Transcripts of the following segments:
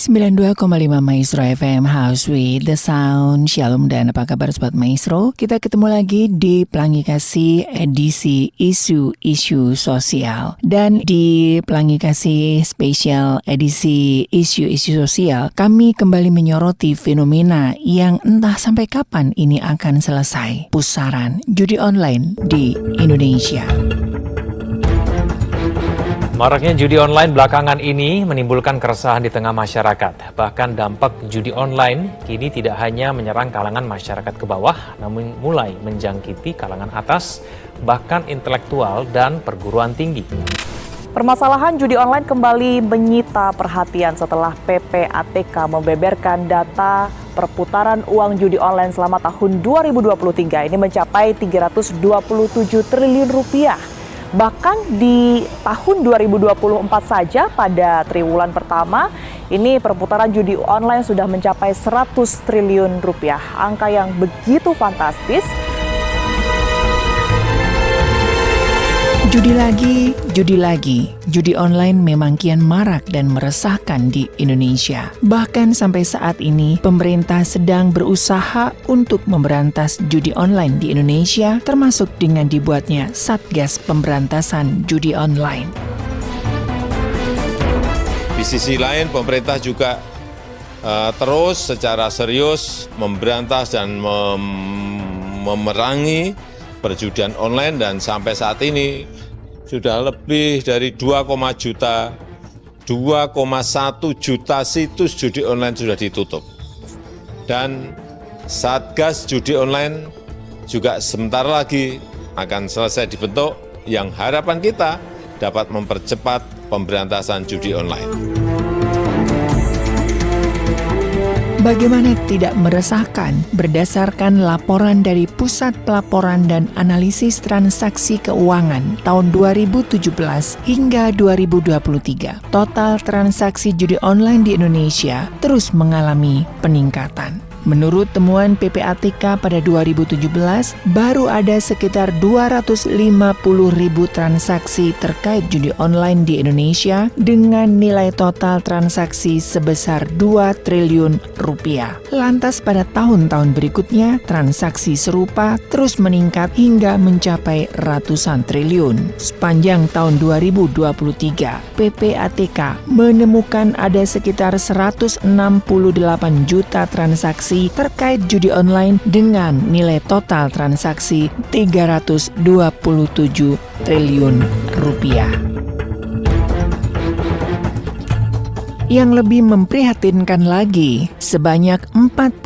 92,5 Maestro FM House with the Sound. Shalom dan apa kabar Sobat Maestro? Kita ketemu lagi di Pelangi Kasih edisi isu-isu sosial. Dan di Pelangi Kasih spesial edisi isu-isu sosial, kami kembali menyoroti fenomena yang entah sampai kapan ini akan selesai. Pusaran judi online di Indonesia. Maraknya judi online belakangan ini menimbulkan keresahan di tengah masyarakat. Bahkan dampak judi online kini tidak hanya menyerang kalangan masyarakat ke bawah, namun mulai menjangkiti kalangan atas, bahkan intelektual dan perguruan tinggi. Permasalahan judi online kembali menyita perhatian setelah PPATK membeberkan data perputaran uang judi online selama tahun 2023 ini mencapai 327 triliun rupiah. Bahkan di tahun 2024 saja pada triwulan pertama, ini perputaran judi online sudah mencapai 100 triliun rupiah. Angka yang begitu fantastis. Judi lagi. Judi online memang kian marak dan meresahkan di Indonesia. Bahkan sampai saat ini, pemerintah sedang berusaha untuk memberantas judi online di Indonesia, termasuk dengan dibuatnya Satgas Pemberantasan Judi Online. Di sisi lain, pemerintah juga terus secara serius memberantas dan memerangi perjudian online, dan sampai saat ini sudah lebih dari 2,1 juta situs judi online sudah ditutup. Dan Satgas Judi Online juga sebentar lagi akan selesai dibentuk, yang harapan kita dapat mempercepat pemberantasan judi online. Bagaimana tidak meresahkan berdasarkan laporan dari Pusat Pelaporan dan Analisis Transaksi Keuangan tahun 2017 hingga 2023, total transaksi judi online di Indonesia terus mengalami peningkatan. Menurut temuan PPATK pada 2017, baru ada sekitar 250.000 transaksi terkait judi online di Indonesia dengan nilai total transaksi sebesar 2 triliun rupiah. Lantas pada tahun-tahun berikutnya, transaksi serupa terus meningkat hingga mencapai ratusan triliun. Sepanjang tahun 2023, PPATK menemukan ada sekitar 168 juta transaksi terkait judi online dengan nilai total transaksi 327 triliun rupiah. Yang lebih memprihatinkan lagi, sebanyak 41.000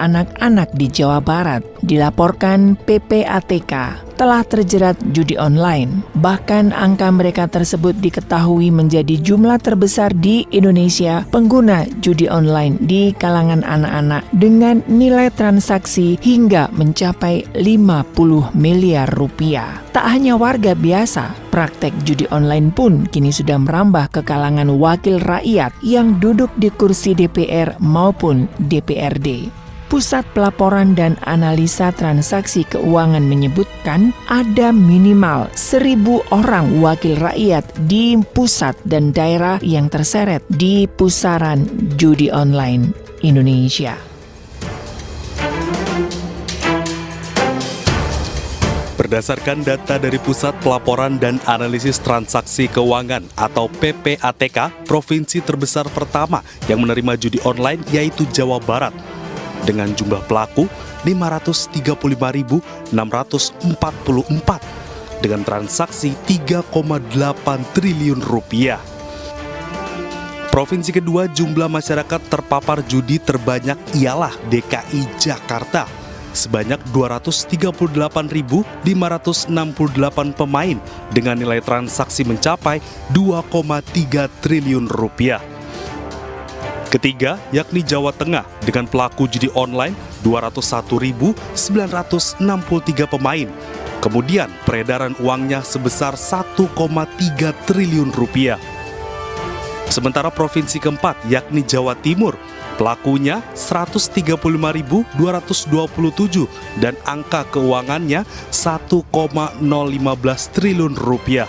anak-anak di Jawa Barat dilaporkan PPATK telah terjerat judi online. Bahkan angka mereka tersebut diketahui menjadi jumlah terbesar di Indonesia pengguna judi online di kalangan anak-anak dengan nilai transaksi hingga mencapai 50 miliar rupiah. Tak hanya warga biasa, praktek judi online pun kini sudah merambah ke kalangan wakil rakyat yang duduk di kursi DPR maupun DPRD. Pusat Pelaporan dan Analisa Transaksi Keuangan menyebutkan ada minimal 1.000 orang wakil rakyat di pusat dan daerah yang terseret di pusaran judi online Indonesia. Berdasarkan data dari Pusat Pelaporan dan Analisis Transaksi Keuangan atau PPATK, provinsi terbesar pertama yang menerima judi online yaitu Jawa Barat, dengan jumlah pelaku 535.644 dengan transaksi 3,8 triliun rupiah. Provinsi kedua jumlah masyarakat terpapar judi terbanyak ialah DKI Jakarta, sebanyak 238.568 pemain dengan nilai transaksi mencapai 2,3 triliun rupiah. Ketiga, yakni Jawa Tengah dengan pelaku judi online 201.963 pemain. Kemudian peredaran uangnya sebesar 1,3 triliun rupiah. Sementara provinsi keempat, yakni Jawa Timur, pelakunya 135.227 dan angka keuangannya 1,015 triliun rupiah.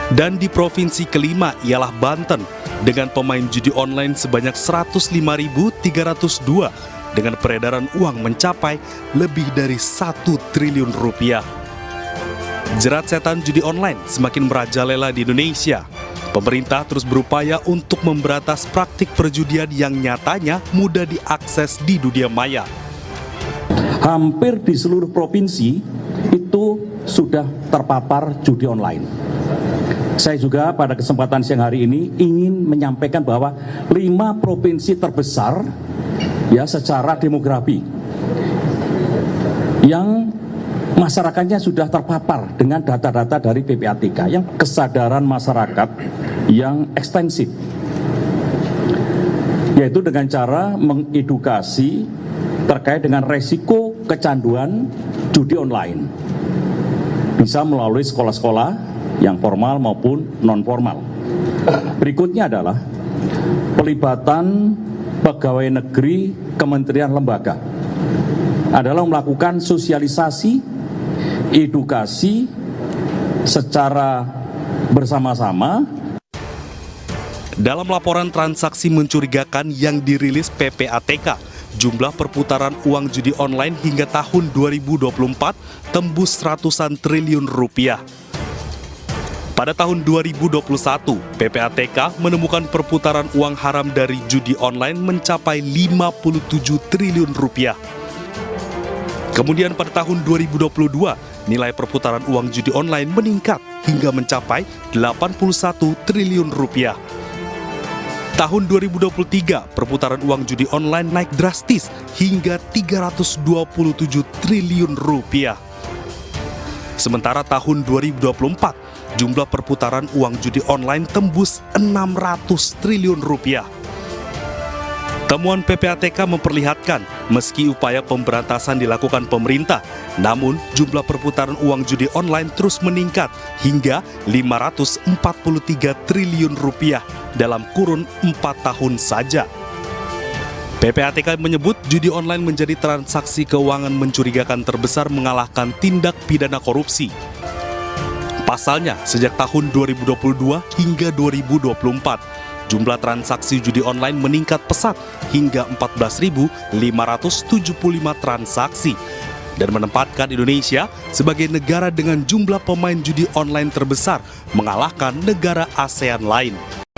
Dan di provinsi kelima ialah Banten dengan pemain judi online sebanyak 105.302 dengan peredaran uang mencapai lebih dari 1 triliun rupiah. Jerat setan judi online semakin merajalela di Indonesia. Pemerintah terus berupaya untuk memberantas praktik perjudian yang nyatanya mudah diakses di dunia maya. Hampir di seluruh provinsi itu sudah terpapar judi online. Saya juga pada kesempatan siang hari ini ingin menyampaikan bahwa 5 provinsi terbesar ya secara demografi yang masyarakatnya sudah terpapar dengan data-data dari PPATK, yang kesadaran masyarakat yang ekstensif, yaitu dengan cara mengedukasi terkait dengan resiko kecanduan judi online, bisa melalui sekolah-sekolah yang formal maupun non-formal. Berikutnya adalah pelibatan pegawai negeri, kementerian, lembaga adalah melakukan sosialisasi, edukasi secara bersama-sama. Dalam laporan transaksi mencurigakan yang dirilis PPATK, jumlah perputaran uang judi online hingga tahun 2024 tembus ratusan triliun rupiah. Pada tahun 2021, PPATK menemukan perputaran uang haram dari judi online mencapai 57 triliun rupiah. Kemudian pada tahun 2022, nilai perputaran uang judi online meningkat hingga mencapai 81 triliun rupiah. Tahun 2023, perputaran uang judi online naik drastis hingga 327 triliun rupiah. Sementara tahun 2024, jumlah perputaran uang judi online tembus 600 triliun rupiah. Temuan PPATK memperlihatkan, meski upaya pemberantasan dilakukan pemerintah, namun jumlah perputaran uang judi online terus meningkat hingga 543 triliun rupiah dalam kurun 4 tahun saja. PPATK menyebut judi online menjadi transaksi keuangan mencurigakan terbesar mengalahkan tindak pidana korupsi. Pasalnya, sejak tahun 2022 hingga 2024, jumlah transaksi judi online meningkat pesat hingga 14.575 transaksi dan menempatkan Indonesia sebagai negara dengan jumlah pemain judi online terbesar mengalahkan negara ASEAN lain.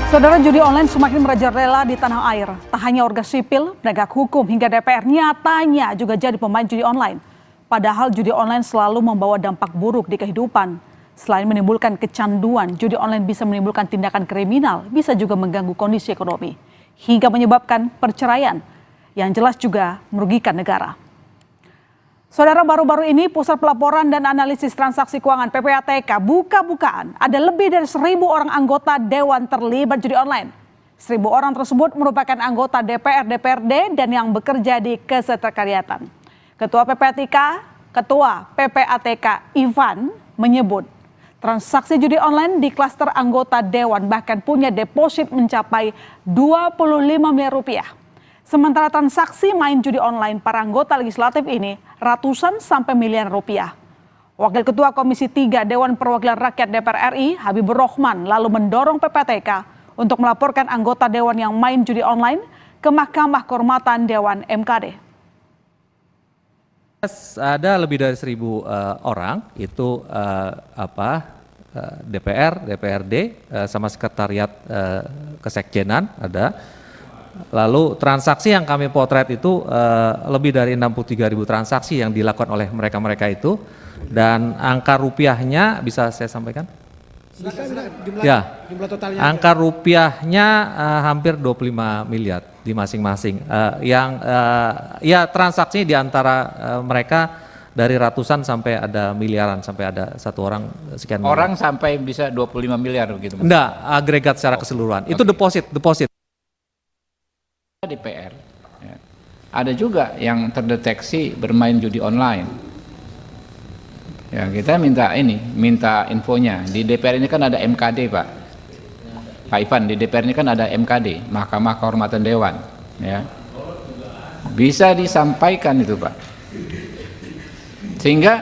Saudara, judi online semakin merajalela di tanah air. Tak hanya warga sipil, penegak hukum hingga DPR nyatanya juga jadi pemain judi online. Padahal judi online selalu membawa dampak buruk di kehidupan. Selain menimbulkan kecanduan, judi online bisa menimbulkan tindakan kriminal, bisa juga mengganggu kondisi ekonomi, hingga menyebabkan perceraian, yang jelas juga merugikan negara. Saudara, baru-baru ini Pusat Pelaporan dan Analisis Transaksi Keuangan PPATK buka-bukaan ada lebih dari 1.000 orang anggota Dewan terlibat judi online. 1.000 orang tersebut merupakan anggota DPR, DPRD, dan yang bekerja di kesekretariatan. Ketua PPATK Ivan menyebut, transaksi judi online di klaster anggota Dewan bahkan punya deposit mencapai 25 miliar rupiah. Sementara transaksi main judi online para anggota legislatif ini ratusan sampai miliar rupiah. Wakil Ketua Komisi 3 Dewan Perwakilan Rakyat DPR RI, Habibur Rahman, lalu mendorong PPATK untuk melaporkan anggota Dewan yang main judi online ke Mahkamah Kehormatan Dewan MKD. Ada lebih dari 1.000 orang, itu DPR, DPRD, sama sekretariat kesekjenan ada. Lalu transaksi yang kami potret itu lebih dari 63.000 transaksi yang dilakukan oleh mereka-mereka itu. Dan angka rupiahnya bisa saya sampaikan? Jumlah totalnya. Angka rupiahnya hampir 25 miliar di masing-masing. Ya transaksi di antara mereka dari ratusan sampai ada miliaran, sampai ada satu orang sekian miliar. Orang sampai bisa 25 miliar begitu? Enggak, agregat secara keseluruhan. Itu deposit. DPR, ya. Ada juga yang terdeteksi bermain judi online. Ya, kita minta infonya. Di DPR ini kan ada MKD, Pak Ivan, di DPR ini kan ada MKD, Mahkamah Kehormatan Dewan, ya. Bisa disampaikan itu, Pak. Sehingga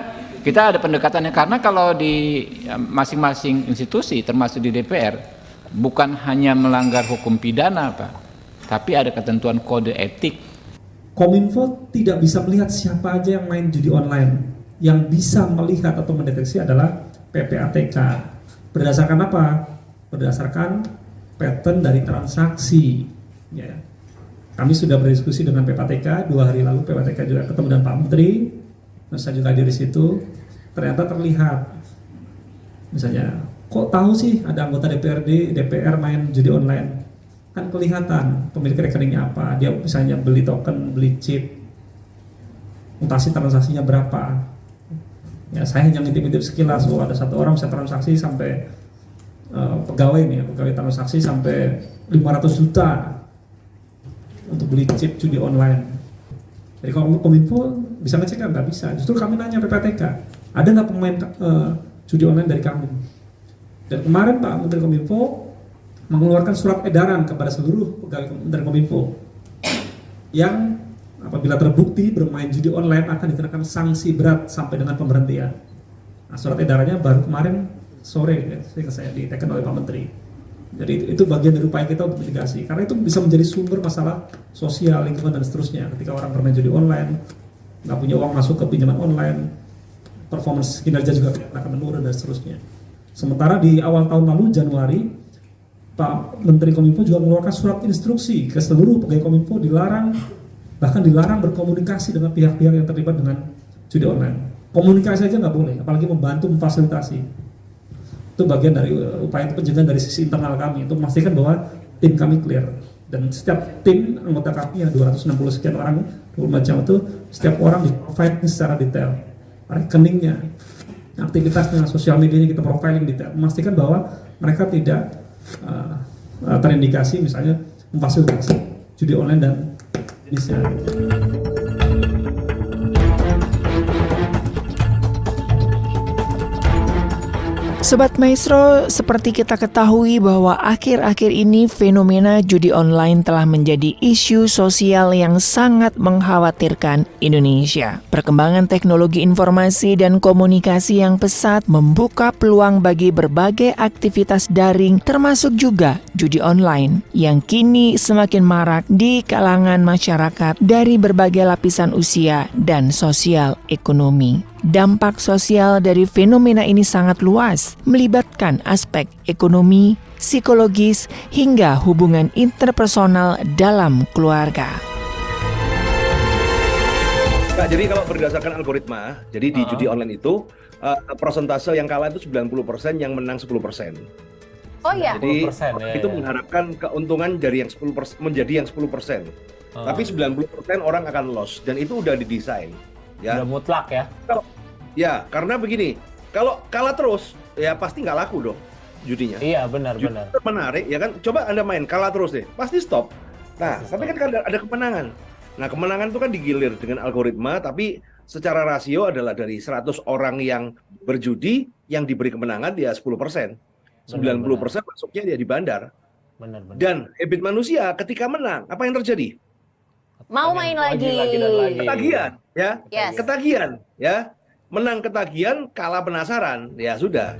kita ada pendekatannya, karena kalau di masing-masing institusi termasuk di DPR bukan hanya melanggar hukum pidana, Pak, tapi ada ketentuan kode etik. Kominfo tidak bisa melihat siapa aja yang main judi online. Yang bisa melihat atau mendeteksi adalah PPATK. Berdasarkan apa? Berdasarkan pattern dari transaksi. Ya. Kami sudah berdiskusi dengan PPATK 2 hari lalu. PPATK juga ketemu dengan Pak Menteri. Dan saya juga hadir di situ. Ternyata terlihat, misalnya, kok tahu sih ada anggota DPR main judi online? Kan kelihatan pemilik rekeningnya apa, dia misalnya beli token, beli chip, mutasi transaksinya berapa. Ya, saya hanya ngintip-ngintip sekilas, ada satu orang bisa transaksi sampai pegawai transaksi sampai 500 juta untuk beli chip judi online. Jadi kalau Kominfo bisa ngecek kan? Nggak bisa. Justru kami nanya PPATK, ada nggak pemain judi online dari kami? Dan kemarin Pak Menteri Kominfo mengeluarkan surat edaran kepada seluruh pegawai Kementerian Kominfo yang apabila terbukti bermain judi online akan dikenakan sanksi berat sampai dengan pemberhentian. Nah, surat edarannya baru kemarin sore ya, saya diteken oleh Pak Menteri. Jadi itu bagian dari upaya kita untuk mitigasi, karena itu bisa menjadi sumber masalah sosial, lingkungan dan seterusnya. Ketika orang bermain judi online, nggak punya uang masuk ke pinjaman online, performance kinerja juga akan menurun dan seterusnya. Sementara di awal tahun lalu Januari, Pak Menteri Kominfo juga mengeluarkan surat instruksi ke seluruh pegawai Kominfo bahkan dilarang berkomunikasi dengan pihak-pihak yang terlibat dengan judi online. Komunikasi aja nggak boleh, apalagi membantu memfasilitasi. Itu bagian dari upaya pencegahan dari sisi internal kami untuk memastikan bahwa tim kami clear. Dan setiap tim anggota kami yang 260 sekian orang, 20 macam itu, setiap orang di-provide secara detail. Rekeningnya, aktivitasnya, sosial medianya kita profiling detail. Memastikan bahwa mereka tidak terindikasi misalnya memfasilitasi judi online dan jenisnya. Sobat Maestro, seperti kita ketahui bahwa akhir-akhir ini fenomena judi online telah menjadi isu sosial yang sangat mengkhawatirkan Indonesia. Perkembangan teknologi informasi dan komunikasi yang pesat membuka peluang bagi berbagai aktivitas daring termasuk juga judi online yang kini semakin marak di kalangan masyarakat dari berbagai lapisan usia dan sosial ekonomi. Dampak sosial dari fenomena ini sangat luas, melibatkan aspek ekonomi, psikologis, hingga hubungan interpersonal dalam keluarga. Nah, jadi kalau berdasarkan algoritma, jadi di judi online itu persentase yang kalah itu 90%, yang menang 10%. Oh iya. Jadi 10%, itu mengharapkan keuntungan dari yang 10% menjadi yang 10%. Tapi 90% orang akan loss, dan itu udah didesain. Ya. Udah mutlak ya? Ya, karena begini, kalau kalah terus, ya pasti nggak laku dong judinya. Iya, benar-benar. Menarik, ya kan? Coba Anda main, kalah terus deh, pasti stop. Nah, tapi kan ada kemenangan. Nah, kemenangan itu kan digilir dengan algoritma, tapi secara rasio adalah dari 100 orang yang berjudi, yang diberi kemenangan dia 10%. 90% masuknya dia di bandar. Benar-benar. Dan habit manusia ketika menang, apa yang terjadi? Mau main lagi. Ketagihan, ya. Yes. Ketagihan, ya. Menang ketagihan, kalah penasaran, ya sudah.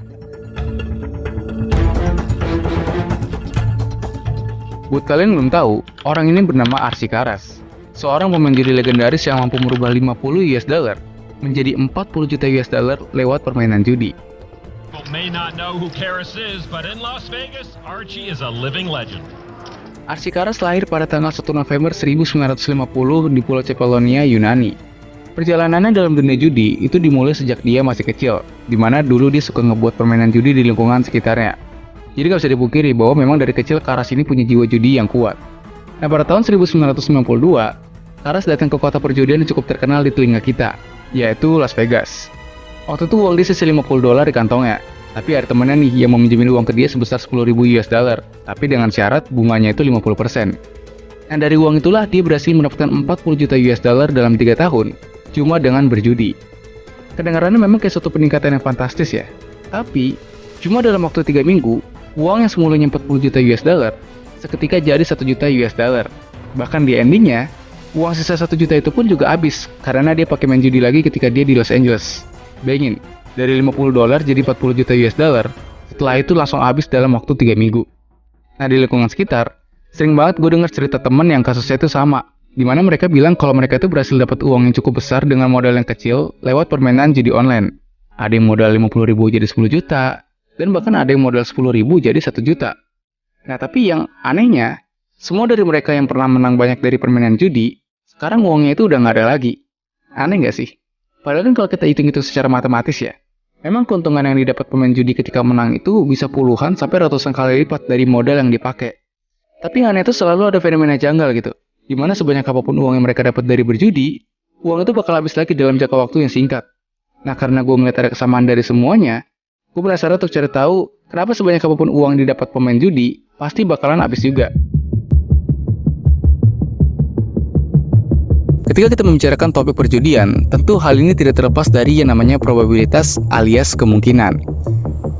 Buat kalian belum tahu, orang ini bernama Arsy Karas, seorang pemain judi legendaris yang mampu merubah 50 US dollar menjadi 40 juta US dollar lewat permainan judi. May not know who Karas is, but in Las Vegas, Archie is a living legend. Arsy Karas lahir pada tanggal 1 November 1950 di Pulau Cephalonia, Yunani. Perjalanannya dalam dunia judi itu dimulai sejak dia masih kecil, di mana dulu dia suka ngebuat permainan judi di lingkungan sekitarnya. Jadi gak bisa dipungkiri bahwa memang dari kecil Karas ini punya jiwa judi yang kuat. Nah, pada tahun 1992, Karas datang ke kota perjudian yang cukup terkenal di telinga kita, yaitu Las Vegas. Waktu itu uang dia sisa $50 di kantongnya, tapi ada temennya nih yang mau minjemin uang ke dia sebesar 10.000 US dollar, tapi dengan syarat bunganya itu 50%. Nah, dari uang itulah dia berhasil mendapatkan 40 juta US dollar dalam 3 tahun, cuma dengan berjudi. Kedengarannya memang kayak suatu peningkatan yang fantastis ya. Tapi, cuma dalam waktu 3 minggu, uang yang semulanya 40 juta US dollar, seketika jadi 1 juta US dollar. Bahkan di endingnya, uang sisa 1 juta itu pun juga habis, karena dia pakai main judi lagi ketika dia di Los Angeles. Bayangin, dari $50 jadi 40 juta US dollar, setelah itu langsung habis dalam waktu 3 minggu. Nah, di lingkungan sekitar, sering banget gue dengar cerita temen yang kasusnya itu sama, di mana mereka bilang kalau mereka itu berhasil dapat uang yang cukup besar dengan modal yang kecil lewat permainan judi online. Ada yang modal 50.000 jadi 10 juta, dan bahkan ada yang modal 10.000 jadi 1 juta. Nah, tapi yang anehnya, semua dari mereka yang pernah menang banyak dari permainan judi, sekarang uangnya itu udah nggak ada lagi. Aneh nggak sih? Padahal kan kalau kita hitung-hitung secara matematis ya, memang keuntungan yang didapat pemain judi ketika menang itu bisa puluhan sampai ratusan kali lipat dari modal yang dipakai. Tapi yang aneh itu selalu ada fenomena janggal gitu, di mana sebanyak apapun uang yang mereka dapat dari berjudi, uang itu bakal habis lagi dalam jangka waktu yang singkat. Nah, karena gue melihat ada kesamaan dari semuanya, gue penasaran untuk cari tahu kenapa sebanyak apapun uang yang didapat pemain judi, pasti bakalan habis juga. Ketika kita membicarakan topik perjudian, tentu hal ini tidak terlepas dari yang namanya probabilitas alias kemungkinan.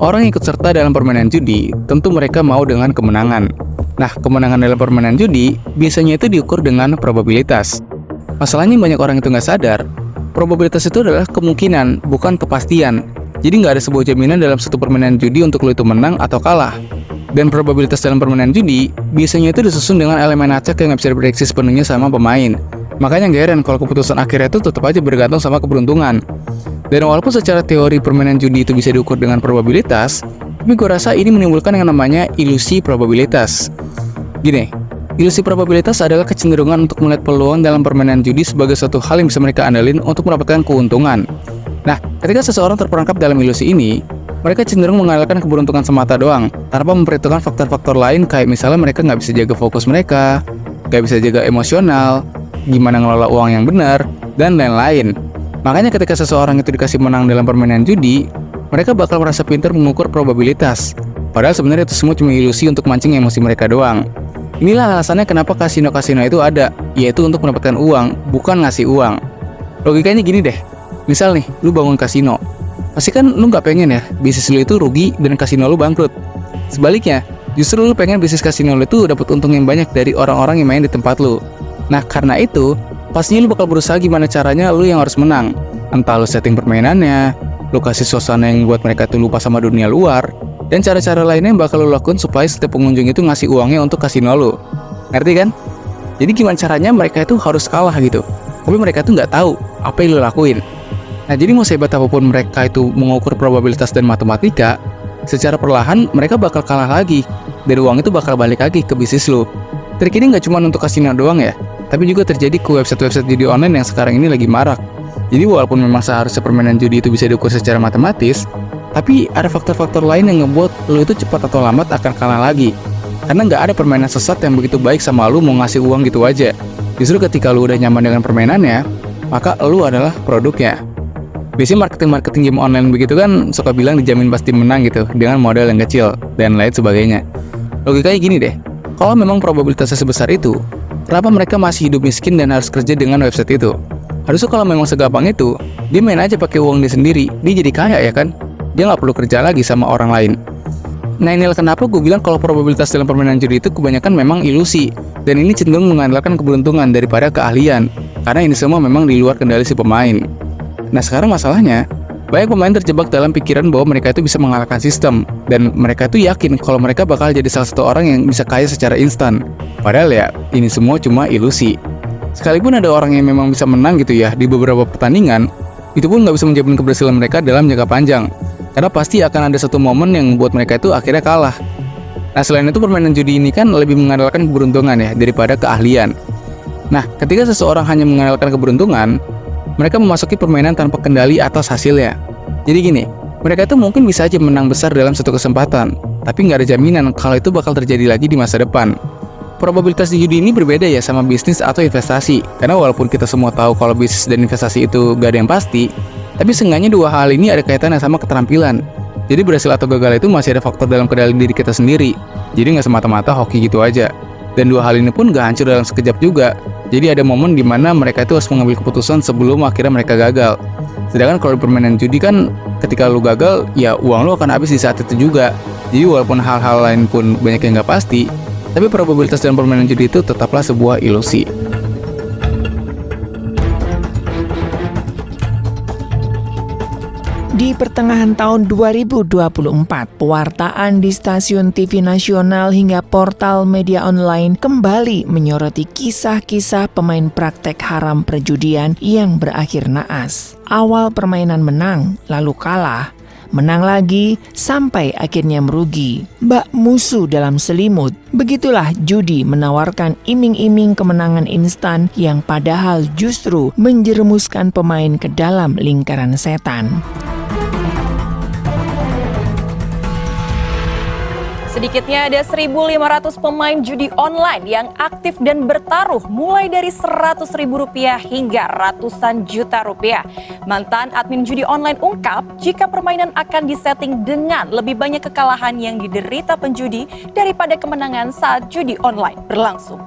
Orang yang ikut serta dalam permainan judi, tentu mereka mau dengan kemenangan. Nah, kemenangan dalam permainan judi biasanya itu diukur dengan probabilitas. Masalahnya banyak orang itu nggak sadar, probabilitas itu adalah kemungkinan, bukan kepastian. Jadi nggak ada sebuah jaminan dalam satu permainan judi untuk lo itu menang atau kalah. Dan probabilitas dalam permainan judi biasanya itu disusun dengan elemen acak yang nggak bisa diprediksi sepenuhnya sama pemain. Makanya nggak heran kalau keputusan akhirnya itu tetap aja bergantung sama keberuntungan. Dan walaupun secara teori permainan judi itu bisa diukur dengan probabilitas, tapi gue rasa ini menimbulkan yang namanya ilusi probabilitas. Gini, ilusi probabilitas adalah kecenderungan untuk melihat peluang dalam permainan judi sebagai suatu hal yang bisa mereka andalin untuk mendapatkan keuntungan. Nah, ketika seseorang terperangkap dalam ilusi ini, mereka cenderung mengandalkan keberuntungan semata doang, tanpa memperhitungkan faktor-faktor lain kayak misalnya mereka nggak bisa jaga fokus mereka, nggak bisa jaga emosional, gimana ngelola uang yang benar, dan lain-lain. Makanya ketika seseorang itu dikasih menang dalam permainan judi, mereka bakal merasa pintar mengukur probabilitas. Padahal sebenarnya itu semua cuma ilusi untuk mancing emosi mereka doang. Inilah alasannya kenapa kasino-kasino itu ada, yaitu untuk mendapatkan uang, bukan ngasih uang. Logikanya gini deh, misal nih, lu bangun kasino. Pasti kan lu nggak pengen ya bisnis lu itu rugi dan kasino lu bangkrut. Sebaliknya, justru lu pengen bisnis kasino lu itu dapat untung yang banyak dari orang-orang yang main di tempat lu. Nah, karena itu, pastinya lu bakal berusaha gimana caranya lu yang harus menang. Entah lu setting permainannya, lu kasih suasana yang buat mereka tuh lupa sama dunia luar, dan cara-cara lainnya yang bakal lu lakukan supaya setiap pengunjung itu ngasih uangnya untuk kasino lu. Ngerti kan? Jadi gimana caranya mereka itu harus kalah gitu. Tapi mereka tuh nggak tahu apa yang lu lakuin. Nah, jadi mau sehebat apapun mereka itu mengukur probabilitas dan matematika, secara perlahan mereka bakal kalah lagi, dan uang itu bakal balik lagi ke bisnis lu. Trik ini nggak cuma untuk kasino doang ya, tapi juga terjadi ke website-website judi online yang sekarang ini lagi marak. Jadi walaupun memang seharusnya permainan judi itu bisa diukur secara matematis, tapi ada faktor-faktor lain yang ngebuat lu itu cepat atau lambat akan kalah lagi. Karena nggak ada permainan sesat yang begitu baik sama lu mau ngasih uang gitu aja. Justru ketika lu udah nyaman dengan permainannya, maka lu adalah produknya. Biasanya marketing game online begitu kan suka bilang dijamin pasti menang gitu dengan modal yang kecil dan lain sebagainya. Logikanya gini deh, kalau memang probabilitasnya sebesar itu, kenapa mereka masih hidup miskin dan harus kerja dengan website itu? Harusnya kalau memang segampang itu, dia main aja pakai uang dia sendiri, dia jadi kaya ya kan? Dia nggak perlu kerja lagi sama orang lain. Nah, inilah kenapa gue bilang kalau probabilitas dalam permainan judi itu kebanyakan memang ilusi, dan ini cenderung mengandalkan keberuntungan daripada keahlian, karena ini semua memang di luar kendali si pemain. Nah, sekarang masalahnya, banyak pemain terjebak dalam pikiran bahwa mereka itu bisa mengalahkan sistem, dan mereka itu yakin kalau mereka bakal jadi salah satu orang yang bisa kaya secara instan. Padahal ya, ini semua cuma ilusi. Sekalipun ada orang yang memang bisa menang gitu ya di beberapa pertandingan, itu pun nggak bisa menjamin keberhasilan mereka dalam jangka panjang, karena pasti akan ada satu momen yang membuat mereka itu akhirnya kalah. Nah, selain itu permainan judi ini kan lebih mengandalkan keberuntungan ya daripada keahlian. Nah, ketika seseorang hanya mengandalkan keberuntungan, mereka memasuki permainan tanpa kendali atas hasilnya. Jadi gini, mereka itu mungkin bisa aja menang besar dalam satu kesempatan, tapi nggak ada jaminan kalau itu bakal terjadi lagi di masa depan. Probabilitas di judi ini berbeda ya sama bisnis atau investasi, karena walaupun kita semua tahu kalau bisnis dan investasi itu nggak ada yang pasti, tapi seenggaknya dua hal ini ada kaitannya sama keterampilan. Jadi berhasil atau gagal itu masih ada faktor dalam kendali diri kita sendiri, jadi nggak semata-mata hoki gitu aja. Dan dua hal ini pun nggak hancur dalam sekejap juga. Jadi ada momen di mana mereka itu harus mengambil keputusan sebelum akhirnya mereka gagal. Sedangkan kalau di permainan judi kan ketika lu gagal, ya uang lu akan habis di saat itu juga. Jadi walaupun hal-hal lain pun banyak yang nggak pasti, tapi probabilitas dalam permainan judi itu tetaplah sebuah ilusi. Di pertengahan tahun 2024, pewartaan di stasiun TV nasional hingga portal media online kembali menyoroti kisah-kisah pemain praktek haram perjudian yang berakhir naas. Awal permainan menang, lalu kalah. Menang lagi, sampai akhirnya merugi. Bak musuh dalam selimut. Begitulah judi menawarkan iming-iming kemenangan instan yang padahal justru menjerumuskan pemain ke dalam lingkaran setan. Sedikitnya ada 1.500 pemain judi online yang aktif dan bertaruh mulai dari Rp100.000 hingga ratusan juta rupiah. Mantan admin judi online ungkap jika permainan akan disetting dengan lebih banyak kekalahan yang diderita penjudi daripada kemenangan saat judi online berlangsung.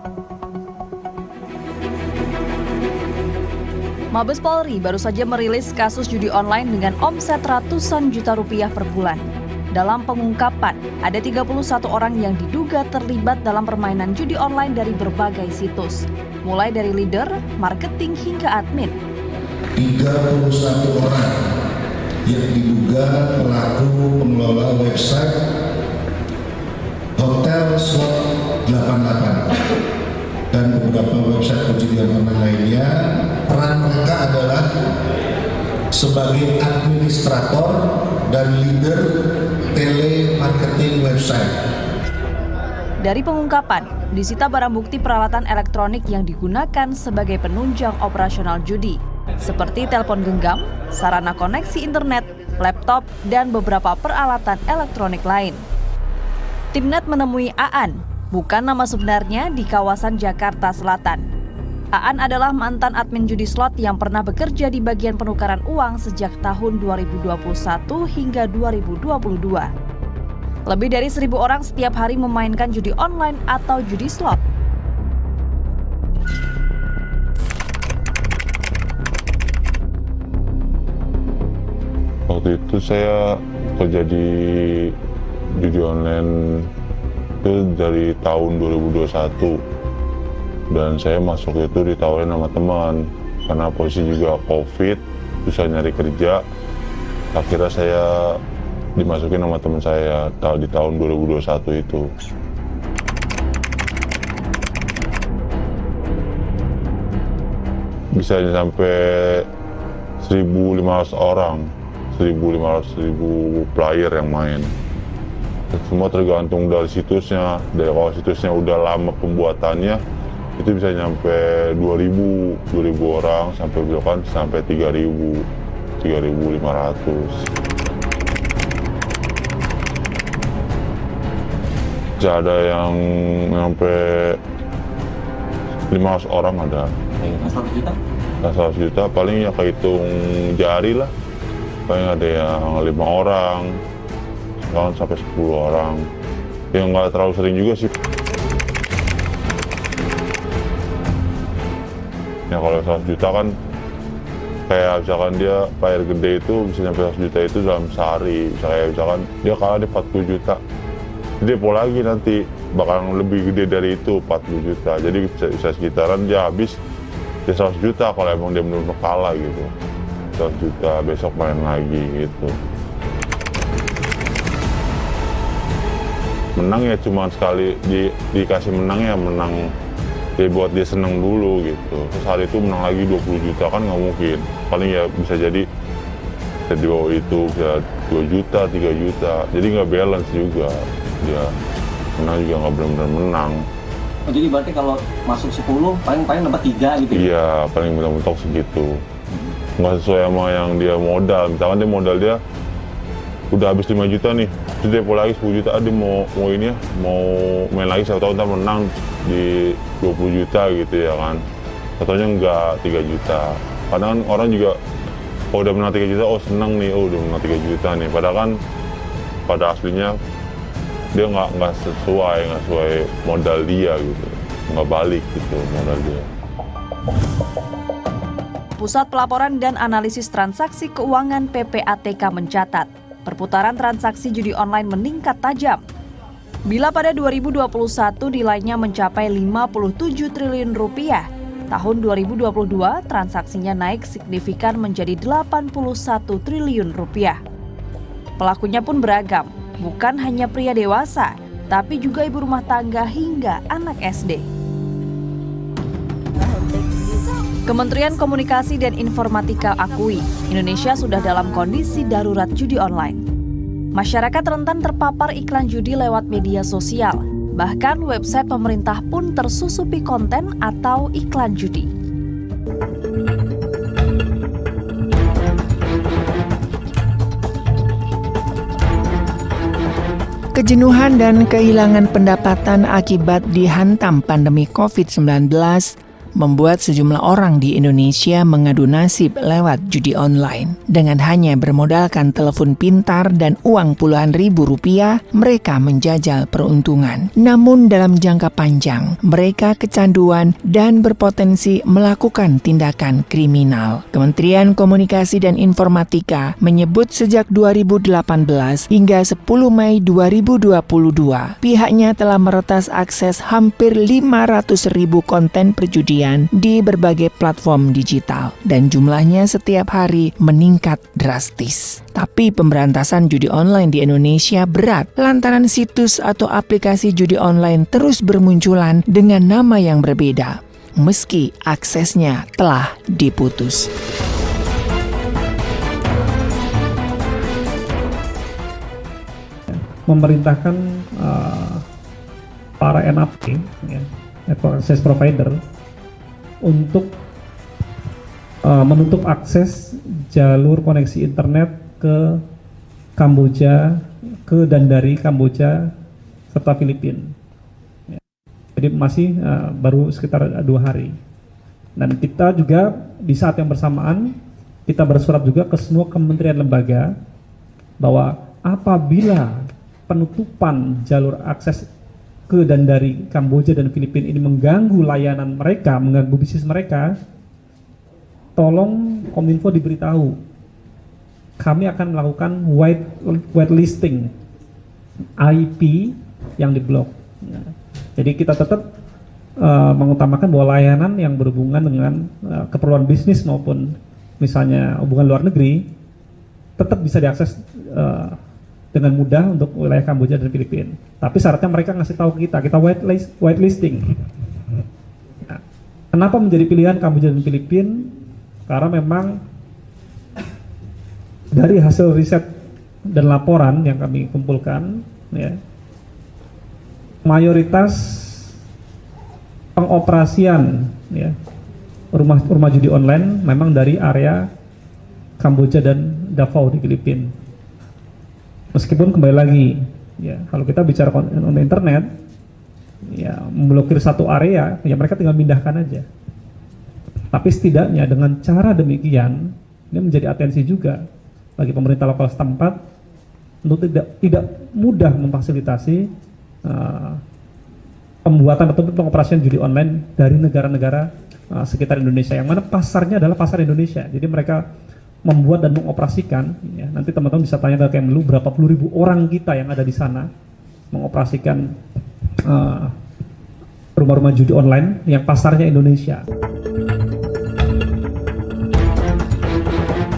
Mabes Polri baru saja merilis kasus judi online dengan omset ratusan juta rupiah per bulan. Dalam pengungkapan, ada 31 orang yang diduga terlibat dalam permainan judi online dari berbagai situs, mulai dari leader, marketing, hingga admin. 31 orang yang diduga pelaku pengelola website Hotel Slot 88 dan beberapa website perjudian online lainnya. Peran mereka adalah sebagai administrator dan leader telemarketing website. Dari pengungkapan, disita barang bukti peralatan elektronik yang digunakan sebagai penunjang operasional judi, seperti telepon genggam, sarana koneksi internet, laptop, dan beberapa peralatan elektronik lain. Timnet menemui Aan, bukan nama sebenarnya, di kawasan Jakarta Selatan. Aan adalah mantan admin judi slot yang pernah bekerja di bagian penukaran uang sejak tahun 2021 hingga 2022. Lebih dari 1.000 orang setiap hari memainkan judi online atau judi slot. Waktu itu saya kerja di judi online itu dari tahun 2021. Dan saya masuk itu ditawarin sama teman karena posisi juga COVID, susah nyari kerja. Akhirnya saya dimasukin sama teman saya di tahun 2021 itu. Bisa sampai 1.500 orang, 1.500 player yang main. Semua tergantung dari situsnya. Dari kalau situsnya udah lama pembuatannya, itu bisa nyampe 2.000 orang, sampai belokan sampai 3.000, 3.500. Bisa ada yang nyampe 500 orang ada. 100 juta? 100 juta paling ya kehitung jari lah. Paling ada yang 5 orang, kan sampai 10 orang. Yang nggak terlalu sering juga sih. Ya kalau 100 juta kan kayak misalkan dia player gede itu bisa nyampe 100 juta itu dalam sehari. Misalkan dia kalah di 40 juta, depo lagi nanti bakal lebih gede dari itu 40 juta. Jadi bisa sekitaran dia habis dia 100 juta kalau emang dia benar-benar kalah gitu. 100 juta besok main lagi gitu. Menang ya cuma sekali dikasih menang ya menang. Jadi buat dia seneng dulu gitu. Terus hari itu menang lagi 20 juta kan nggak mungkin. Paling ya bisa jadi di bawah itu bisa 2 juta, 3 juta. Jadi nggak balance juga. Dia menang juga nggak benar-benar menang. Oh, jadi berarti kalau masuk 10 paling dapat 3 gitu? Iya, paling mentok segitu. Nggak sesuai sama yang dia modal. Misalkan dia modal dia udah habis 5 juta nih, terus dia lagi 10 juta, dia mau ini ya, mau main lagi, saya tahu ntar menang di 20 juta gitu ya kan. Katanya enggak 3 juta. Kadang orang juga kalau udah menang 3 juta, oh senang nih, oh udah menang 3 juta nih. Padahal kan pada aslinya dia nggak sesuai modal dia gitu, nggak balik gitu modal dia. Pusat Pelaporan dan Analisis Transaksi Keuangan PPATK mencatat, perputaran transaksi judi online meningkat tajam. Bila pada 2021 nilainya mencapai 57 triliun rupiah, Tahun 2022, transaksinya naik signifikan menjadi 81 triliun rupiah. Pelakunya pun beragam, bukan hanya pria dewasa, tapi juga ibu rumah tangga hingga anak SD. Kementerian Komunikasi dan Informatika akui, Indonesia sudah dalam kondisi darurat judi online. Masyarakat rentan terpapar iklan judi lewat media sosial. Bahkan website pemerintah pun tersusupi konten atau iklan judi. Kejenuhan dan kehilangan pendapatan akibat dihantam pandemi COVID-19 membuat sejumlah orang di Indonesia mengadu nasib lewat judi online. Dengan hanya bermodalkan telepon pintar dan uang puluhan ribu rupiah, mereka menjajal peruntungan. Namun dalam jangka panjang, mereka kecanduan dan berpotensi melakukan tindakan kriminal. Kementerian Komunikasi dan Informatika menyebut sejak 2018 hingga 10 Mei 2022, pihaknya telah meretas akses hampir 500 ribu konten perjudian di berbagai platform digital dan jumlahnya setiap hari meningkat drastis. Tapi pemberantasan judi online di Indonesia berat lantaran situs atau aplikasi judi online terus bermunculan dengan nama yang berbeda meski aksesnya telah diputus. Memerintahkan para NAP, network access provider, untuk menutup akses jalur koneksi internet ke Kamboja, dan dari Kamboja serta Filipina. Jadi masih baru sekitar 2 hari. Dan kita juga di saat yang bersamaan kita bersurat juga ke semua kementerian lembaga bahwa apabila penutupan jalur akses ke dan dari Kamboja dan Filipina ini mengganggu layanan mereka, mengganggu bisnis mereka, tolong Kominfo diberitahu. Kami akan melakukan whitelisting IP yang diblok. Jadi kita tetap mengutamakan bahwa layanan yang berhubungan dengan keperluan bisnis maupun misalnya hubungan luar negeri tetap bisa diakses dengan mudah untuk wilayah Kamboja dan Filipina. Tapi syaratnya mereka ngasih tahu kita whitelisting. Nah, kenapa menjadi pilihan Kamboja dan Filipina? Karena memang dari hasil riset dan laporan yang kami kumpulkan, ya, mayoritas pengoperasian, ya, rumah judi online memang dari area Kamboja dan Davao di Filipina. Meskipun kembali lagi, ya, kalau kita bicara on internet, ya, memblokir satu area, ya mereka tinggal mindahkan aja. Tapi setidaknya dengan cara demikian, ini menjadi atensi juga bagi pemerintah lokal setempat untuk tidak mudah memfasilitasi pembuatan atau pengoperasian judi online dari negara-negara sekitar Indonesia, yang mana pasarnya adalah pasar Indonesia. Jadi mereka membuat dan mengoperasikan, ya, nanti teman-teman bisa tanya ke Kemlu berapa puluh ribu orang kita yang ada di sana mengoperasikan rumah-rumah judi online yang pasarnya Indonesia.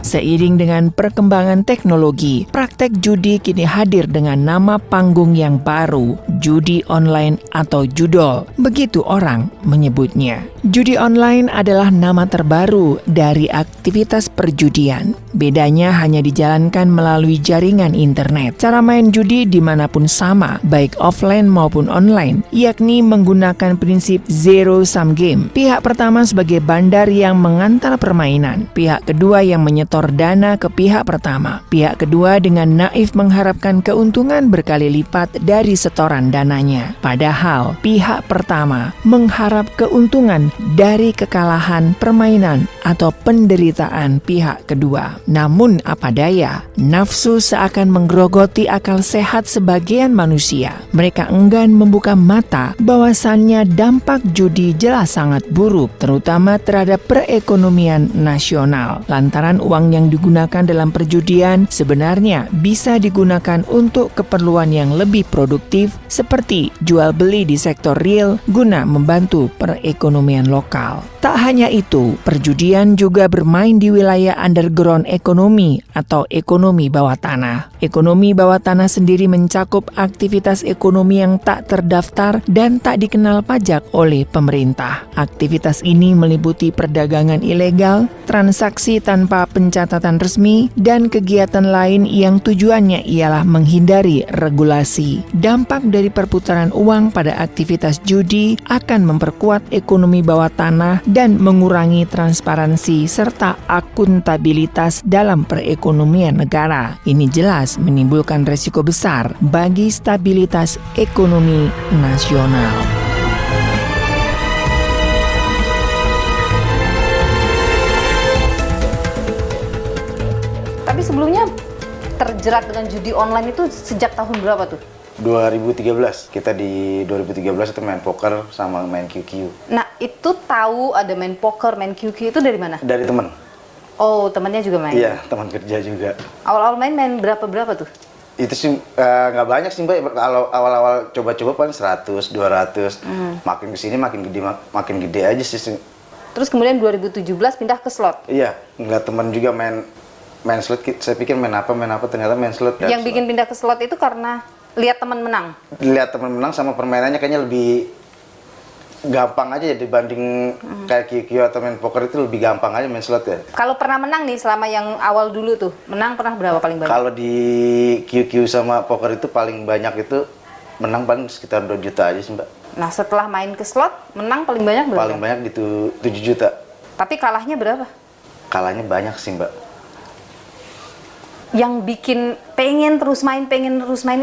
Seiring dengan perkembangan teknologi, praktek judi kini hadir dengan nama panggung yang baru, judi online atau judol. Begitu orang menyebutnya. Judi online adalah nama terbaru dari aktivitas perjudian. Bedanya hanya dijalankan melalui jaringan internet. Cara main judi dimanapun sama, baik offline maupun online, yakni menggunakan prinsip zero sum game. Pihak pertama sebagai bandar yang mengantar permainan, pihak kedua yang menyetor dana ke pihak pertama. Pihak kedua dengan naif mengharapkan keuntungan berkali lipat dari setoran dananya. Padahal pihak pertama mengharap keuntungan dari kekalahan permainan atau penderitaan pihak kedua. Namun apa daya, nafsu seakan menggerogoti akal sehat sebagian manusia. Mereka enggan membuka mata bahwasannya dampak judi jelas sangat buruk, terutama terhadap perekonomian nasional. Lantaran uang yang digunakan dalam perjudian sebenarnya bisa digunakan untuk keperluan yang lebih produktif seperti jual beli di sektor real guna membantu perekonomian lokal. Tak hanya itu, perjudian juga bermain di wilayah underground ekonomi atau ekonomi bawah tanah. Ekonomi bawah tanah sendiri mencakup aktivitas ekonomi yang tak terdaftar dan tak dikenal pajak oleh pemerintah. Aktivitas ini meliputi perdagangan ilegal, transaksi tanpa pencatatan resmi, dan kegiatan lain yang tujuannya ialah menghindari regulasi. Dampak dari perputaran uang pada aktivitas judi akan memperkuat ekonomi bawah tanah dan mengurangi transparansi serta akuntabilitas dalam perekonomian negara. Ini jelas menimbulkan resiko besar bagi stabilitas ekonomi nasional. Tapi sebelumnya terjerat dengan judi online itu sejak tahun berapa tuh? 2013. Kita di 2013 itu main poker sama main QQ. Nah, itu tahu ada main poker, main QQ itu dari mana? Dari teman. Oh, temannya juga main? Iya, teman kerja juga. Awal-awal main berapa tuh? Itu sih nggak banyak sih Mbak. Kalau awal-awal coba-coba paling 100, 200. Makin kesini makin gede aja sih. Terus kemudian 2017 pindah ke slot? Iya, ngeliat teman juga main slot. Saya pikir main apa, ternyata main slot. Yang bikin pindah ke slot itu karena lihat teman menang? Lihat teman menang sama permainannya kayaknya lebih gampang aja ya dibanding kayak QQ atau main poker itu lebih gampang aja main slot ya. Kalau pernah menang nih selama yang awal dulu tuh, menang pernah berapa paling banyak? Kalau di QQ sama poker itu paling banyak itu menang paling sekitar 2 juta aja sih Mbak. Nah setelah main ke slot, menang paling banyak berapa? Paling banyak di 7 juta. Tapi kalahnya berapa? Kalahnya banyak sih Mbak. Yang bikin pengen terus main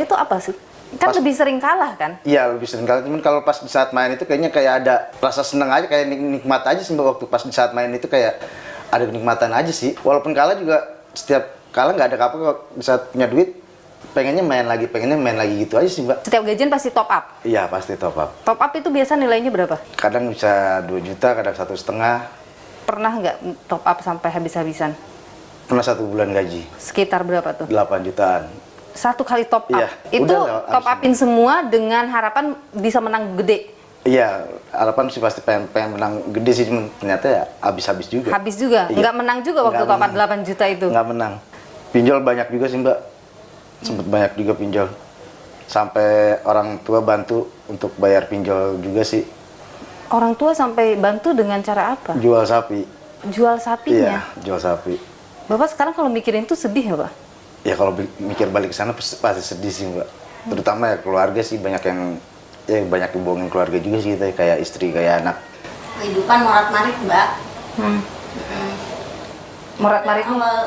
itu apa sih? Kan lebih sering kalah kan? Iya lebih sering kalah, cuman kalau pas di saat main itu kayaknya kayak ada rasa seneng aja, kayak nikmat aja sih Mbak. Waktu pas di saat main itu kayak ada kenikmatan aja sih. Walaupun kalah juga, setiap kalah nggak ada apa-apa, kalau di saat punya duit pengennya main lagi gitu aja sih Mbak. Setiap gajian pasti top up? Iya pasti top up. Top up itu biasa nilainya berapa? Kadang bisa 2 juta, kadang 1,5. Pernah nggak top up sampai habis-habisan? Pernah 1 bulan gaji. Sekitar berapa tuh? 8 jutaan. Satu kali top up? Iya, itu udah, top upin semua dengan harapan bisa menang gede? Iya, harapan sih pasti pengen menang gede sih, cuman ternyata ya habis juga. Habis juga? Iya. Nggak menang juga waktu top up 8 juta itu? Nggak menang. Pinjol banyak juga sih Mbak. Sempet banyak juga pinjol. Sampai orang tua bantu untuk bayar pinjol juga sih. Orang tua sampai bantu dengan cara apa? Jual sapi. Jual sapinya? Iya, jual sapi. Bapak sekarang kalau mikirin itu sedih ya Pak? Ya kalau mikir balik ke sana pasti sedih sih Mbak. Terutama ya keluarga sih, banyak yang dibohongin keluarga juga sih kita, kayak istri, kayak anak. Kehidupan morat-marit Mbak. Morat-marit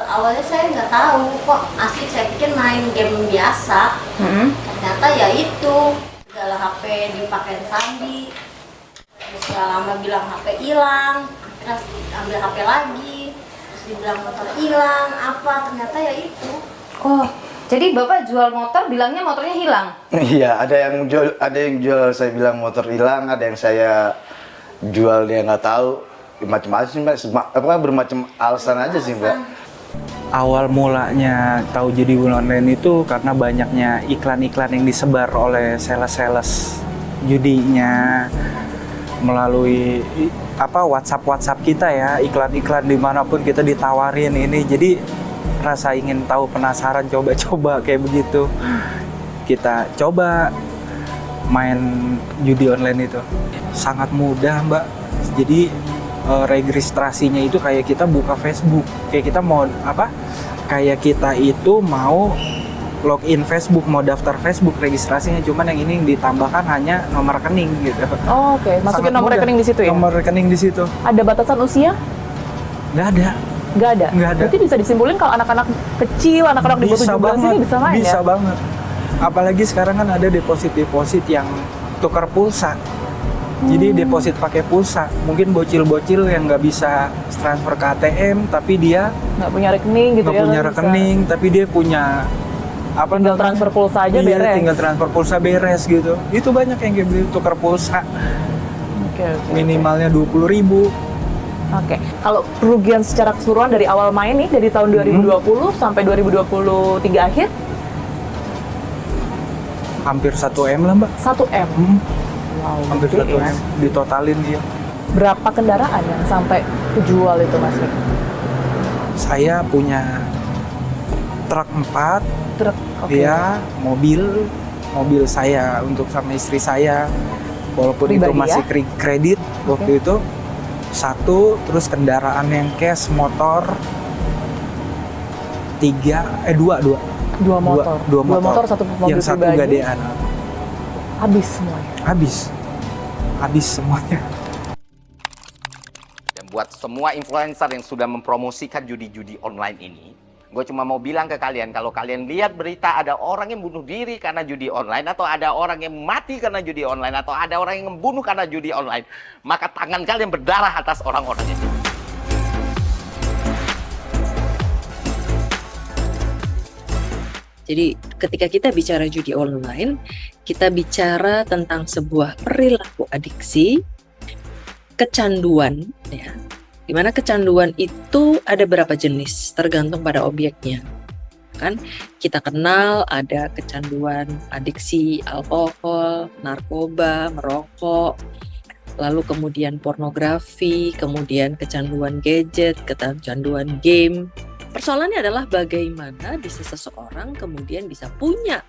awalnya saya nggak tahu kok asik, saya pikir main game biasa. Ternyata ya itu segala HP dipakai Sandi, terus gak lama bilang HP hilang, terus ambil HP lagi, terus dibilang motor hilang, apa ternyata ya itu. Oh, jadi Bapak jual motor bilangnya motornya hilang? Iya, ada yang jual saya bilang motor hilang, ada yang saya jual dia nggak tahu, macam-macam sih Mbak. Bermacam alasan aja sih Mbak. Awal mulanya tahu judi online itu karena banyaknya iklan-iklan yang disebar oleh sales-sales judinya melalui WhatsApp kita ya, iklan-iklan dimanapun kita ditawarin ini, jadi rasa ingin tahu, penasaran, coba-coba kayak begitu. Kita coba main judi online itu. Sangat mudah Mbak. Jadi registrasinya itu kayak kita buka Facebook. Kayak kita mau kayak kita itu mau login Facebook, mau daftar Facebook, registrasinya, cuman yang ini ditambahkan hanya nomor rekening gitu. Oh, oke. Masukin nomor rekening di situ ya? Nomor rekening di situ. Ada batasan usia? Nggak ada. Nggak ada? Nggak ada. Berarti bisa disimpulin kalau anak-anak kecil, anak-anak di bawah 17 ini bisa main ya? Bisa banget. Apalagi sekarang kan ada deposit yang tukar pulsa. Jadi deposit pakai pulsa. Mungkin bocil-bocil yang nggak bisa transfer ke ATM, tapi dia nggak punya rekening gitu ya? Nggak punya rekening, tapi dia punya tinggal transfer pulsa aja beres. Tinggal transfer pulsa beres gitu. Itu banyak yang kayak begitu, tukar pulsa. Minimalnya 20.000. Oke, kalau kerugian secara keseluruhan dari awal main nih, dari tahun 2020 sampai 2023 akhir? Hampir 1 M lah Mbak. 1 M? Wow, hampir 1 M, ditotalin dia. Berapa kendaraan yang sampai kejual itu, Mas Rik? Saya punya truk 4, Truk, oke. ya, mobil saya untuk sama istri saya, walaupun itu Pribadi masih ya? kredit waktu itu. 1, terus kendaraan yang cash motor 2 Dua motor. Dua motor, 1 mobil yang 1 pribadi. gadean. Habis semuanya. Habis semuanya. Dan buat semua influencer yang sudah mempromosikan judi-judi online ini, gue cuma mau bilang ke kalian, kalau kalian lihat berita ada orang yang bunuh diri karena judi online, atau ada orang yang mati karena judi online, atau ada orang yang membunuh karena judi online, maka tangan kalian berdarah atas orang-orang itu. Jadi ketika kita bicara judi online, kita bicara tentang sebuah perilaku adiksi, kecanduan, ya. Dimana kecanduan itu ada berapa jenis, tergantung pada objeknya. Kan kita kenal ada kecanduan adiksi alkohol, narkoba, merokok, lalu kemudian pornografi, kemudian kecanduan gadget, kecanduan game. Persoalannya adalah bagaimana bisa seseorang kemudian bisa punya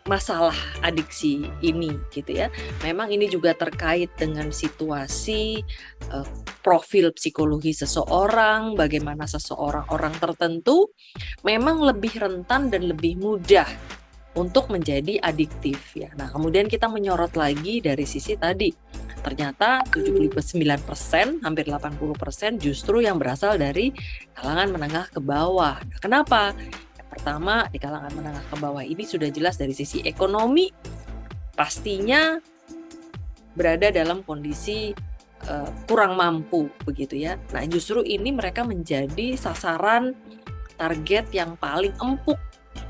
masalah adiksi ini gitu ya. Memang ini juga terkait dengan situasi profil psikologi seseorang, bagaimana orang tertentu memang lebih rentan dan lebih mudah untuk menjadi adiktif ya. Nah, kemudian kita menyorot lagi dari sisi tadi. Ternyata 79%, hampir 80% justru yang berasal dari kalangan menengah ke bawah. Nah, kenapa? Yang pertama, di kalangan menengah ke bawah ini sudah jelas dari sisi ekonomi pastinya berada dalam kondisi kurang mampu begitu ya. Nah, justru ini mereka menjadi sasaran target yang paling empuk.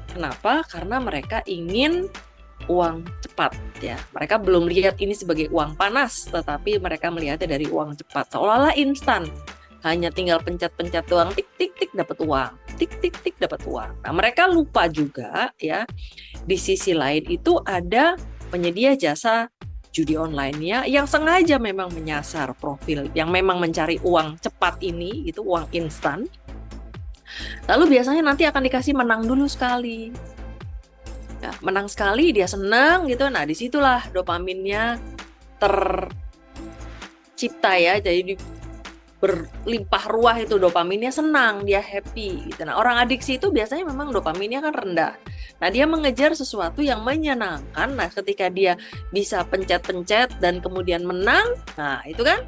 Kenapa? Karena mereka ingin uang cepat ya. Mereka belum lihat ini sebagai uang panas, tetapi mereka melihatnya dari uang cepat. Seolah-olah instan. Hanya tinggal pencet-pencet doang, tik tik tik dapat uang. Tik tik tik dapat uang. Nah, mereka lupa juga ya. Di sisi lain itu ada penyedia jasa judi online-nya yang sengaja memang menyasar profil yang memang mencari uang cepat ini, itu uang instan. Lalu biasanya nanti akan dikasih menang dulu sekali. Ya, menang sekali dia senang gitu. Nah, disitulah dopaminnya tercipta ya. Jadi berlimpah ruah itu dopaminnya, senang, dia happy gitu. Nah, orang adiksi itu biasanya memang dopaminnya kan rendah. Nah, dia mengejar sesuatu yang menyenangkan. Nah, ketika dia bisa pencet-pencet dan kemudian menang, nah itu kan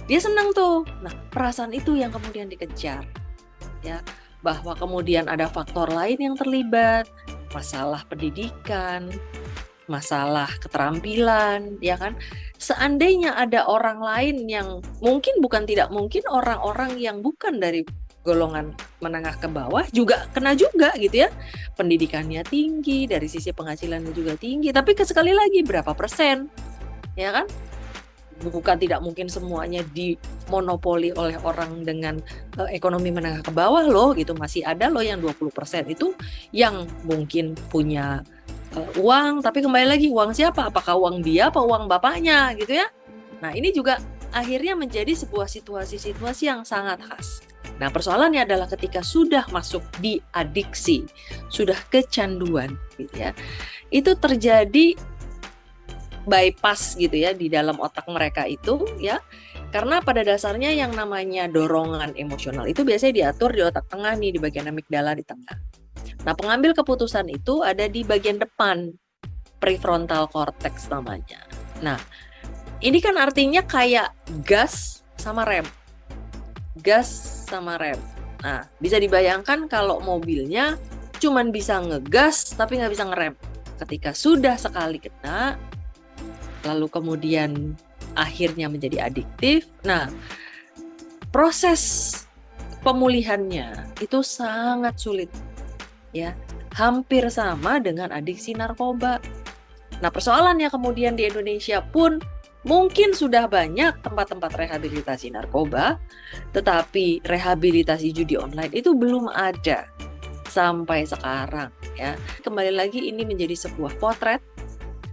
dia senang tuh. Nah, perasaan itu yang kemudian dikejar. Ya, bahwa kemudian ada faktor lain yang terlibat, masalah pendidikan, masalah keterampilan, ya kan? Seandainya ada orang lain yang mungkin bukan tidak mungkin orang-orang yang bukan dari golongan menengah ke bawah juga kena juga gitu ya. Pendidikannya tinggi, dari sisi penghasilannya juga tinggi, tapi sekali lagi berapa persen? Ya kan? Bukan tidak mungkin semuanya dimonopoli oleh orang dengan ekonomi menengah ke bawah loh gitu. Masih ada loh yang 20% itu yang mungkin punya uang, tapi kembali lagi uang siapa? Apakah uang dia apa uang bapaknya gitu ya. Nah, ini juga akhirnya menjadi sebuah situasi-situasi yang sangat khas. Nah, persoalannya adalah ketika sudah masuk di adiksi, sudah kecanduan gitu ya, itu terjadi bypass gitu ya di dalam otak mereka itu ya, karena pada dasarnya yang namanya dorongan emosional itu biasanya diatur di otak tengah nih, di bagian amigdala di tengah. Nah, pengambil keputusan itu ada di bagian depan, prefrontal cortex namanya. Nah, ini kan artinya kayak gas sama rem. Gas sama rem. Nah, bisa dibayangkan kalau mobilnya cuman bisa ngegas tapi nggak bisa ngerem. Ketika sudah sekali kena, lalu kemudian akhirnya menjadi adiktif. Nah, proses pemulihannya itu sangat sulit. Ya, hampir sama dengan adiksi narkoba. Nah, persoalannya kemudian di Indonesia pun mungkin sudah banyak tempat-tempat rehabilitasi narkoba, tetapi rehabilitasi judi online itu belum ada sampai sekarang ya. Kembali lagi ini menjadi sebuah potret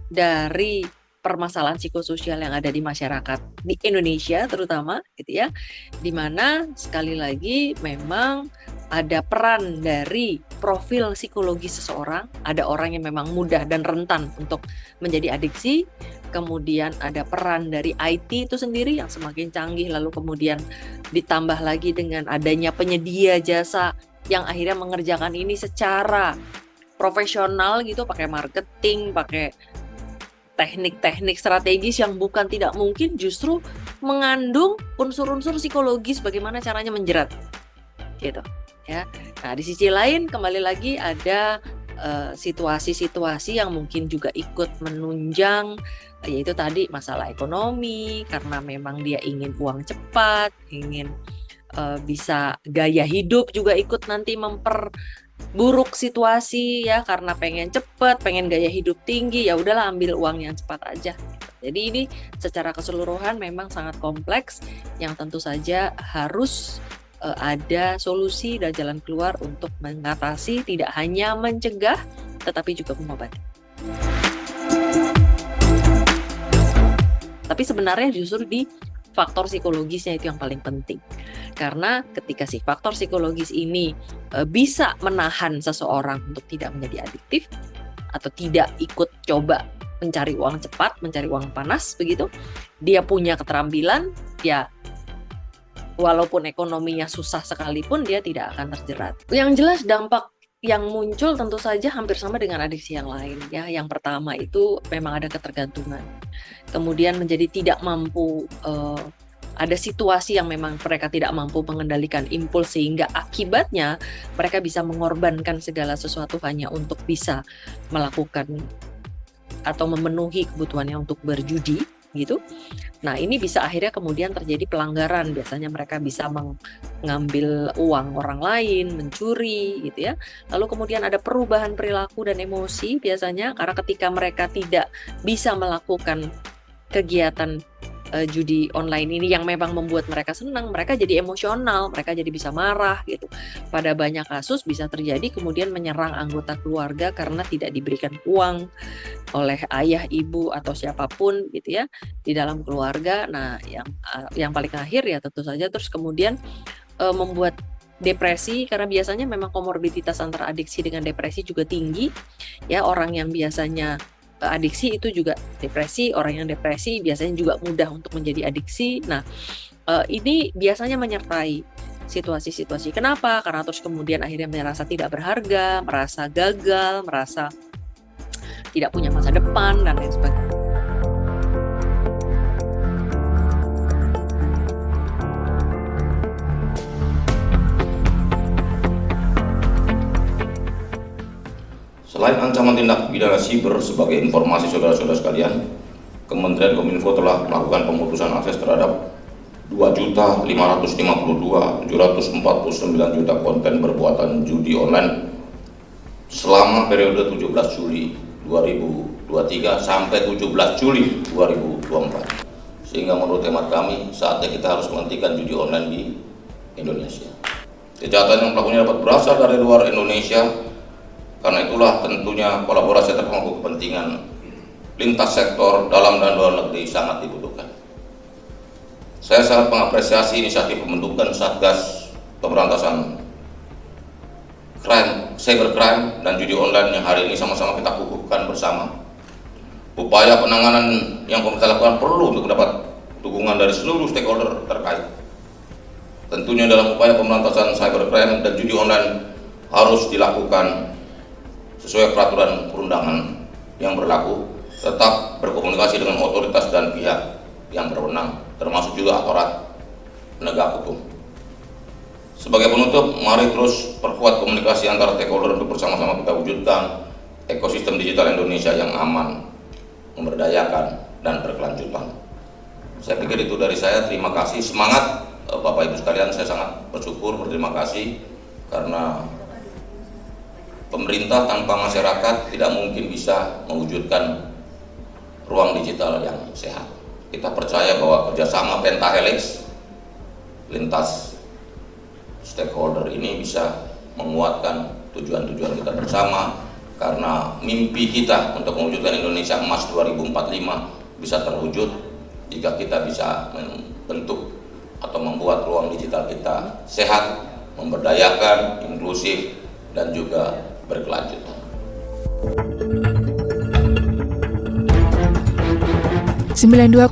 dari permasalahan psikososial yang ada di masyarakat di Indonesia terutama gitu ya, dimana sekali lagi memang ada peran dari profil psikologi seseorang. Ada orang yang memang mudah dan rentan untuk menjadi adiksi, kemudian ada peran dari IT itu sendiri yang semakin canggih, lalu kemudian ditambah lagi dengan adanya penyedia jasa yang akhirnya mengerjakan ini secara profesional gitu, pakai marketing, pakai teknik-teknik strategis yang bukan tidak mungkin justru mengandung unsur-unsur psikologis bagaimana caranya menjerat gitu ya. Nah, di sisi lain kembali lagi ada situasi-situasi yang mungkin juga ikut menunjang, yaitu tadi masalah ekonomi, karena memang dia ingin uang cepat, ingin bisa gaya hidup juga ikut nanti memperburuk situasi ya, karena pengen cepat, pengen gaya hidup tinggi, ya udahlah ambil uang yang cepat aja. Jadi ini secara keseluruhan memang sangat kompleks yang tentu saja harus ada solusi dan jalan keluar untuk mengatasi, tidak hanya mencegah tetapi juga mengobati. Tapi sebenarnya justru di faktor psikologisnya itu yang paling penting. Karena ketika si faktor psikologis ini bisa menahan seseorang untuk tidak menjadi adiktif atau tidak ikut coba mencari uang cepat, mencari uang panas begitu, dia punya keterampilan, ya walaupun ekonominya susah sekalipun dia tidak akan terjerat. Yang jelas dampak yang muncul tentu saja hampir sama dengan adiksi yang lain ya. Yang pertama itu memang ada ketergantungan. Kemudian menjadi tidak mampu, ada situasi yang memang mereka tidak mampu mengendalikan impuls sehingga akibatnya mereka bisa mengorbankan segala sesuatu hanya untuk bisa melakukan atau memenuhi kebutuhannya untuk berjudi gitu. Nah, ini bisa akhirnya kemudian terjadi pelanggaran. Biasanya mereka bisa mengambil uang orang lain, mencuri gitu ya. Lalu kemudian ada perubahan perilaku dan emosi biasanya karena ketika mereka tidak bisa melakukan kegiatan judi online ini yang memang membuat mereka senang, mereka jadi emosional, mereka jadi bisa marah gitu. Pada banyak kasus bisa terjadi kemudian menyerang anggota keluarga karena tidak diberikan uang oleh ayah, ibu atau siapapun gitu ya di dalam keluarga. Nah, yang paling akhir ya tentu saja terus kemudian membuat depresi, karena biasanya memang komorbiditas antara adiksi dengan depresi juga tinggi ya. Orang yang biasanya adiksi itu juga depresi, orang yang depresi biasanya juga mudah untuk menjadi adiksi. Nah, ini biasanya menyertai situasi-situasi. Kenapa? Karena terus kemudian akhirnya merasa tidak berharga, merasa gagal, merasa tidak punya masa depan dan lain sebagainya. Selain ancaman tindak pidana siber, sebagai informasi saudara-saudara sekalian, Kementerian Kominfo telah melakukan pemutusan akses terhadap 2.552.749 juta konten bermuatan judi online selama periode 17 Juli 2023 sampai 17 Juli 2024. Sehingga menurut hemat kami, saatnya kita harus menghentikan judi online di Indonesia. Kejahatan yang pelakunya dapat berasal dari luar Indonesia. Karena itulah tentunya kolaborasi antar pemangku kepentingan lintas sektor dalam dan luar negeri sangat dibutuhkan. Saya sangat mengapresiasi inisiatif pembentukan Satgas Pemberantasan Cybercrime dan judi online yang hari ini sama-sama kita kukuhkan bersama. Upaya penanganan yang pemerintah lakukan perlu untuk mendapat dukungan dari seluruh stakeholder terkait. Tentunya dalam upaya pemberantasan cybercrime dan judi online harus dilakukan sesuai peraturan perundangan yang berlaku, tetap berkomunikasi dengan otoritas dan pihak yang berwenang, termasuk juga aparat penegak hukum. Sebagai penutup, mari terus perkuat komunikasi antar stakeholder untuk bersama-sama kita wujudkan ekosistem digital Indonesia yang aman, memberdayakan, dan berkelanjutan. Saya pikir itu dari saya. Terima kasih, semangat Bapak Ibu sekalian. Saya sangat bersyukur, berterima kasih karena pemerintah tanpa masyarakat tidak mungkin bisa mewujudkan ruang digital yang sehat. Kita percaya bahwa kerjasama pentahelix lintas stakeholder ini bisa menguatkan tujuan-tujuan kita bersama, karena mimpi kita untuk mewujudkan Indonesia Emas 2045 bisa terwujud jika kita bisa membentuk atau membuat ruang digital kita sehat, memberdayakan, inklusif, dan juga berkelanjutan. 92,5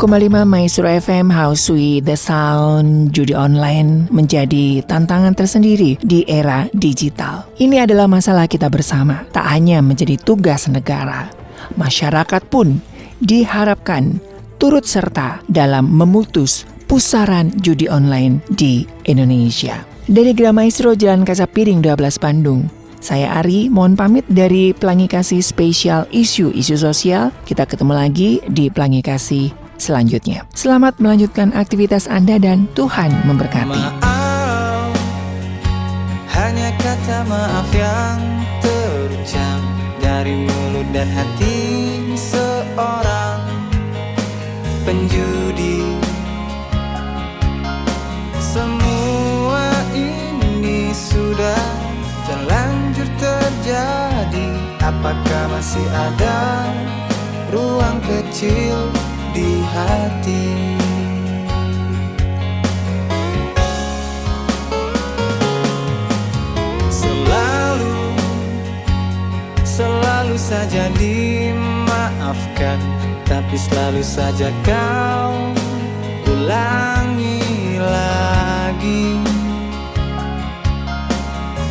Maestro FM House with the Sound. Judi online menjadi tantangan tersendiri di era digital. Ini adalah masalah kita bersama, tak hanya menjadi tugas negara. Masyarakat pun diharapkan turut serta dalam memutus pusaran judi online di Indonesia. Dari Gerah Maestro Jalan Kaca Piring 12 Bandung, saya Ari, mohon pamit dari Pelangi Kasih spesial isu-isu sosial. Kita ketemu lagi di Pelangi Kasih selanjutnya. Selamat melanjutkan aktivitas Anda dan Tuhan memberkati. Maaf, hanya kata maaf yang terucap dari mulut dan hati seorang penjudi. Semua ini sudah terlanjur terjadi. Apakah masih ada ruang kecil di hati? Selalu saja dimaafkan, tapi selalu saja kau ulangi lagi.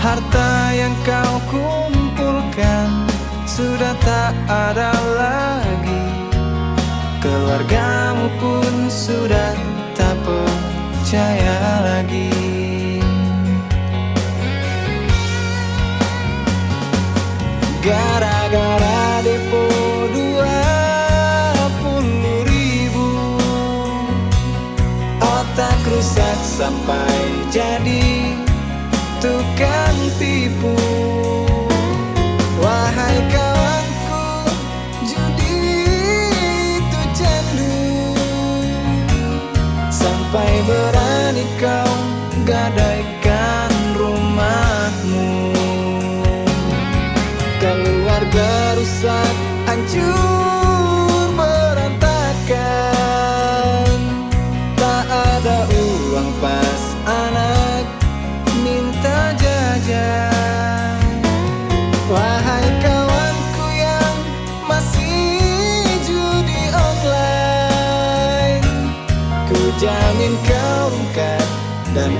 Harta yang kau kumpulkan sudah tak ada lagi. Keluargamu pun sudah tak percaya lagi. Gara-gara depo 20.000, otak rusak sampai jadi tukang tipu. Wahai kawanku, judi itu candu. Sampai berani kau gadaikan rumahmu. Keluarga rusak, hancur berantakan. Tak ada uang pas anak minta jajan. Wahai kawanku yang masih judi online, ku jamin kau rungkat dan